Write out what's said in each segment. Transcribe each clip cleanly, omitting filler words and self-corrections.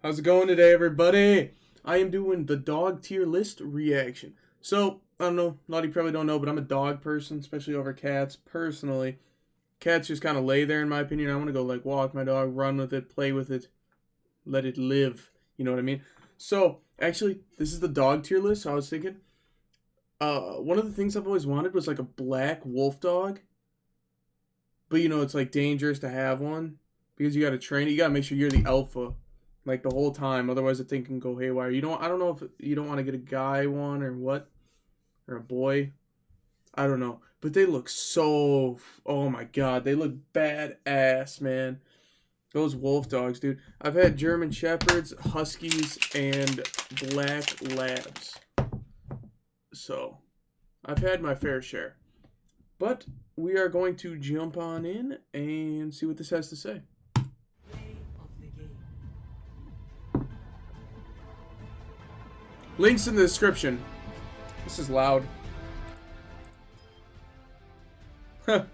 How's it going today, everybody? I am doing the dog tier list reaction. So, I don't know, a lot of you probably don't know, but I'm a dog person, especially over cats. Personally, cats just kind of lay there, in my opinion. I want to go, like, walk my dog, run with it, play with it, let it live. You know what I mean? So, actually, this is the dog tier list. So I was thinking, one of the things I've always wanted was, like, a black wolf dog. But, you know, it's, like, dangerous to have one because you got to train it. You got to make sure you're the alpha like the whole time, otherwise the thing can go haywire. I don't know if you don't want to get a guy one or what, or a boy. I don't know, but they look so. Oh my god, they look badass, man. Those wolf dogs, dude. I've had German shepherds, huskies, and black labs, so I've had my fair share. But we are going to jump on in and see what this has to say. Links in the description. This is loud. I've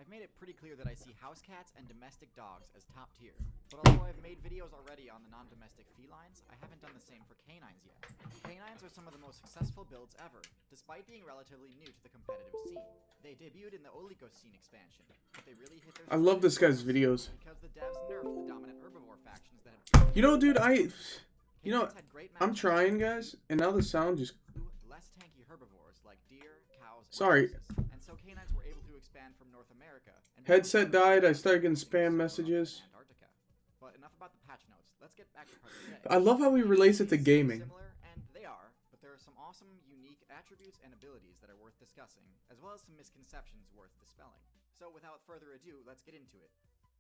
made it pretty clear that I see house cats and domestic dogs as top tier. But although I've made videos already on the non-domestic felines, I haven't done the same for canines yet. Canines are some of the most successful builds ever, despite being relatively new to the competitive scene. They debuted in the Oligocene expansion, but they really hit their I love this guy's videos. because the devs nerfed the dominant herbivore factions that have You know, dude, I'm trying, guys, and now the sound just. less tanky herbivores like deer, cows, and Sorry. horses, and so canines were able to expand from North America. And Headset died. I started getting spam messages. Antarctica. But enough about the patch notes. Let's get back to part today. I love how he relates it to gaming. Similar, and they are, but there are some awesome, unique attributes and abilities that are worth discussing, as well as some misconceptions worth dispelling. So without further ado, let's get into it.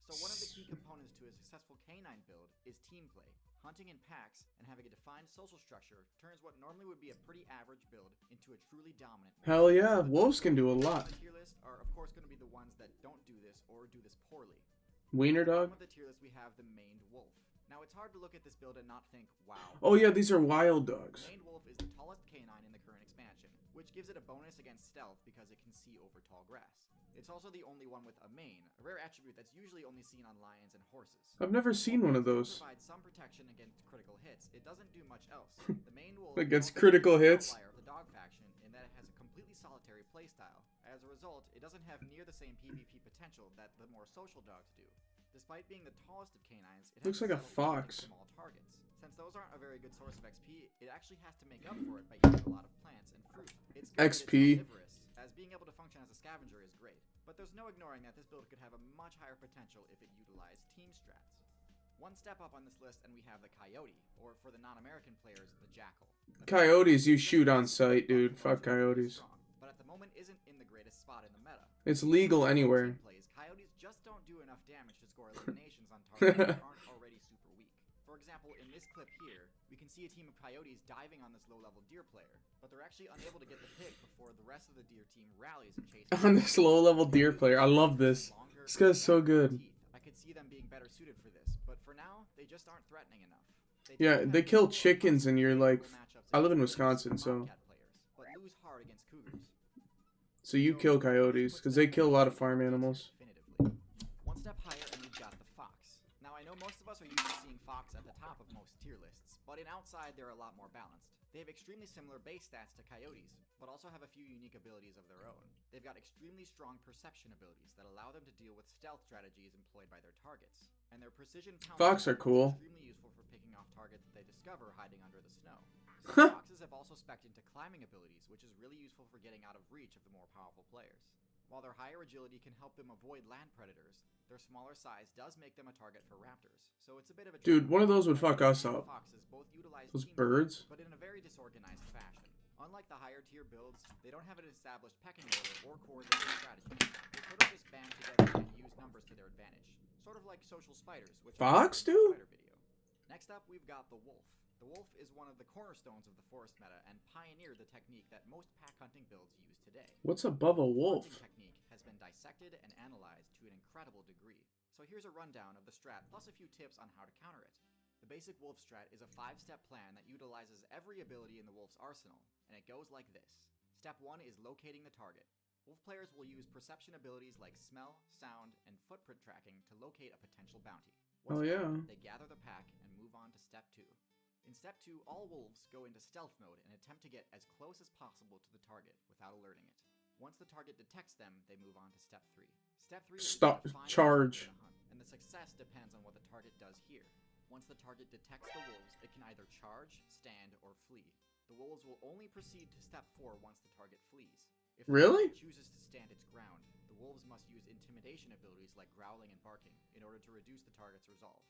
So one of the key components to a successful canine build is team play. Hunting in packs and having a defined social structure turns what normally would be a pretty average build into a truly dominant one. Hell yeah, wolves can do a lot. The tier list are of course going to be the ones that don't do this or do this poorly. Wiener dog. With the tier list we have the maned wolf. Now it's hard to look at this build and not think, wow. Oh yeah, these are wild dogs. The maned wolf is the tallest canine in the current expansion, which gives it a bonus against stealth because it can see over tall grass. It's also the only one with a mane, a rare attribute that's usually only seen on lions and horses. I've never seen one of those. It provides some protection against critical hits. It doesn't do much else. The maned wolf Against is also critical the hits? outlier of the dog faction in that it has a completely solitary playstyle. As a result, it doesn't have near the same PvP potential that the more social dogs do. Despite being the tallest of canines, it looks like a fox. Small targets. Since those aren't a very good source of XP, it actually has to make up for it by eating a lot of plants and fruit. It's good XP. It's omnivorous, as being able to function as a scavenger is great. But there's no ignoring that this build could have a much higher potential if it utilized team strats. One step up on this list and we have the coyote, or for the non-American players, the jackal. Coyotes, you shoot on sight, dude. Fuck coyotes. But at the moment isn't in the greatest spot in the meta. It's legal anywhere. Coyotes just don't do enough damage to score eliminations on targets that aren't already super weak. For example, in this clip here, we can see a team of coyotes diving on this low-level deer player, but they're actually unable to get the pick before the rest of the deer team rallies and chases On this low-level deer player. I love this. This guy's so good. I could see them being better suited for this, but for now, they just aren't threatening enough. Yeah, they kill chickens and you're like... I live in Wisconsin, so... But lose hard against cougars. So you kill coyotes, because they kill a lot of farm animals. One step higher and we've got the fox. Now I know most of us are used to seeing fox at the top of most tier lists, but in outside they're a lot more balanced. They have extremely similar base stats to coyotes, but also have a few unique abilities of their own. They've got extremely strong perception abilities that allow them to deal with stealth strategies employed by their targets. And their precision Fox are cool. Extremely useful for picking off targets that they discover hiding under the snow. Foxes have also spec'd into climbing abilities, which is really useful for getting out of reach of the more powerful players. While their higher agility can help them avoid land predators, their smaller size does make them a target for raptors. So it's a bit of a dude, one of those would fuck us up. Foxes both utilize those birds, but in a very disorganized fashion. Unlike the higher tier builds, they don't have an established pecking order or coordinated strategy. They sort of just band together and use numbers to their advantage, sort of like social spiders, which fox do. Next up, we've got the wolf. The wolf is one of the cornerstones of the forest meta and pioneered the technique that most pack hunting builds use today. What's above a wolf? The technique has been dissected and analyzed to an incredible degree. So here's a rundown of the strat plus a few tips on how to counter it. The basic wolf strat is a 5-step plan that utilizes every ability in the wolf's arsenal, and it goes like this. Step 1 is locating the target. Wolf players will use perception abilities like smell, sound, and footprint tracking to locate a potential bounty. Oh, Once yeah. found, they gather the pack and move on to step 2. In step 2, all wolves go into stealth mode and attempt to get as close as possible to the target without alerting it. Once the target detects them, they move on to step 3. Step 3 is Stop. the final Charge. step of the hunt, and the success depends on what the target does here. Once the target detects the wolves, it can either charge, stand, or flee. The wolves will only proceed to step 4 once the target flees. If the Really? target chooses to stand its ground, the wolves must use intimidation abilities like growling and barking in order to reduce the target's resolve.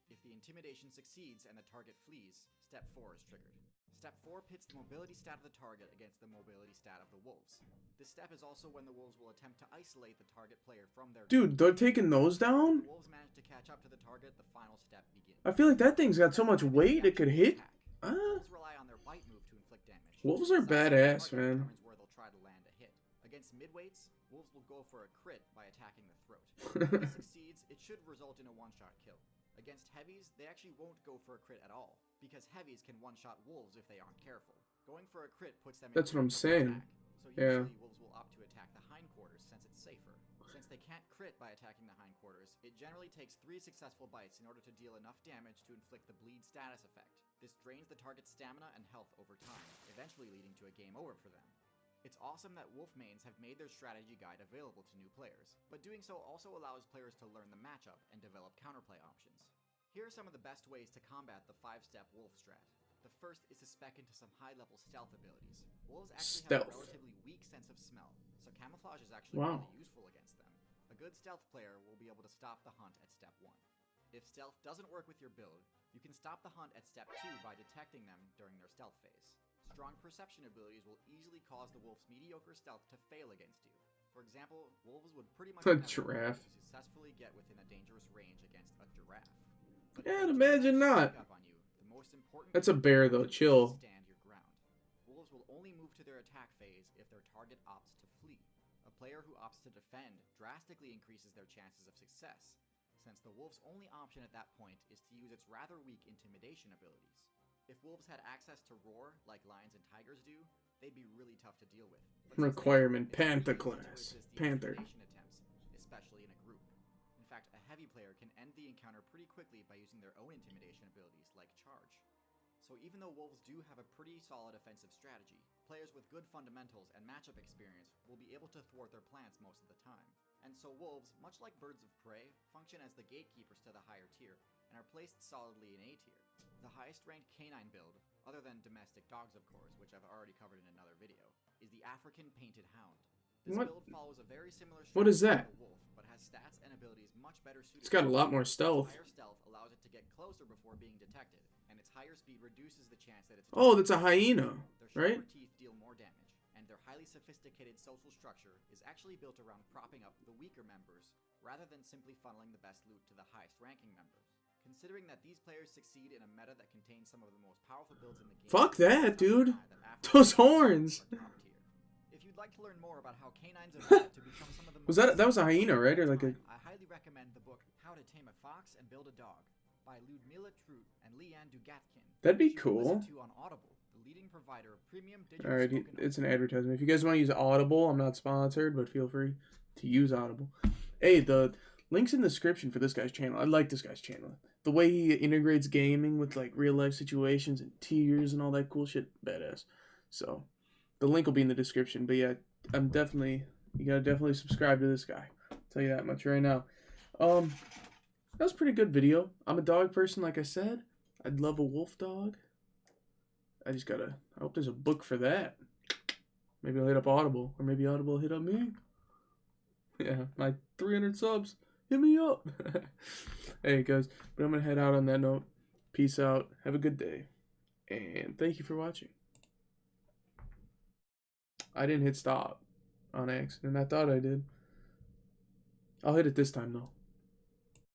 If the intimidation succeeds and the target flees, step 4 is triggered. Step 4 pits the mobility stat of the target against the mobility stat of the wolves. This step is also when the wolves will attempt to isolate the target player from their Dude, they're taking those If down? the wolves manage to catch up to the target, the final step begins. I feel like that thing's got so much weight it could hit. Wolves rely on their bite move to inflict damage. Wolves are The size of the badass, target man. determines where they'll try to land a hit. Against midweights, wolves will go for a crit by attacking the throat. If this succeeds, it should result in a one-shot kill. Against heavies, they actually won't go for a crit at all, because heavies can one-shot wolves if they aren't careful. Going for a crit puts them in That's what I'm range of saying. attack, so Yeah. usually wolves will opt to attack the hindquarters since it's safer. Since they can't crit by attacking the hindquarters, it generally takes 3 successful bites in order to deal enough damage to inflict the bleed status effect. This drains the target's stamina and health over time, eventually leading to a game over for them. It's awesome that wolf mains have made their strategy guide available to new players, but doing so also allows players to learn the matchup and develop counterplay options. Here are some of the best ways to combat the 5-step wolf strat. The first is to spec into some high-level stealth abilities. Wolves actually have a relatively weak sense of smell, so camouflage is actually really useful against them. A good stealth player will be able to stop the hunt at step 1. If stealth doesn't work with your build, you can stop the hunt at step 2 by detecting them during their stealth phase. Strong perception abilities will easily cause the wolf's mediocre stealth to fail against you. For example, wolves would pretty much A never giraffe. to successfully get within a dangerous range against a giraffe. But Yeah, if they do imagine manage to not. sneak up on you, the most important That's a thing bear, to though. do is Chill. stand your ground. Wolves will only move to their attack phase if their target opts to flee. A player who opts to defend drastically increases their chances of success, since the wolf's only option at that point is to use its rather weak intimidation abilities. If wolves had access to roar, like lions and tigers do, they'd be really tough to deal with. But since they Requirement, don't, it's Panther really easy to class. resist the Panther. intimidation attempts, especially in a group. In fact, a heavy player can end the encounter pretty quickly by using their own intimidation abilities, like charge. So even though wolves do have a pretty solid offensive strategy, players with good fundamentals and matchup experience will be able to thwart their plans most of the time. And so wolves, much like birds of prey, function as the gatekeepers to the higher tier, and are placed solidly in A tier. The highest ranked canine build, other than domestic dogs of course, which I've already covered in another video, is the African Painted Hound. This What? build follows a very similar What is strategy that? to the wolf, but has stats and abilities much better suited. It's got a lot more Its stealth. higher stealth allows it to get closer before being detected, and its higher speed reduces the chance that it's Oh, that's a hyena, Their right? sharper teeth deal more damage, and their highly sophisticated social structure is actually built around propping up the weaker members, rather than simply funneling the best loot to the highest ranking members. Considering that these players succeed in a meta that contains some of the most powerful builds in the game, Fuck that, it's not dude. deny that African Those canines horns. are top tier. If you'd like to learn more about how canines evolved to become some of the Was most that was a successful hyena, breeds right? of Or like a time, I highly recommend the book How to Tame a Fox and Build a Dog by Ludmila Trut and Leanne Dugatkin. That'd be which you can listen cool. to on Audible, the leading provider of premium digital Alright, spoken it's an advertisement. If you guys want to use Audible, I'm not sponsored, but feel free to use Audible. Hey, the link's in the description for this guy's channel. I like this guy's channel. The way he integrates gaming with like real life situations and tiers and all that cool shit, badass. So the link will be in the description. But yeah, you gotta definitely subscribe to this guy. I'll tell you that much right now. That was a pretty good video. I'm a dog person, like I said. I'd love a wolf dog. I hope there's a book for that. Maybe I'll hit up Audible, or maybe Audible will hit up me. Yeah, my 300 subs. Hit me up. Hey, guys, but I'm going to head out on that note. Peace out. Have a good day. And thank you for watching. I didn't hit stop on accident. I thought I did. I'll hit it this time, though.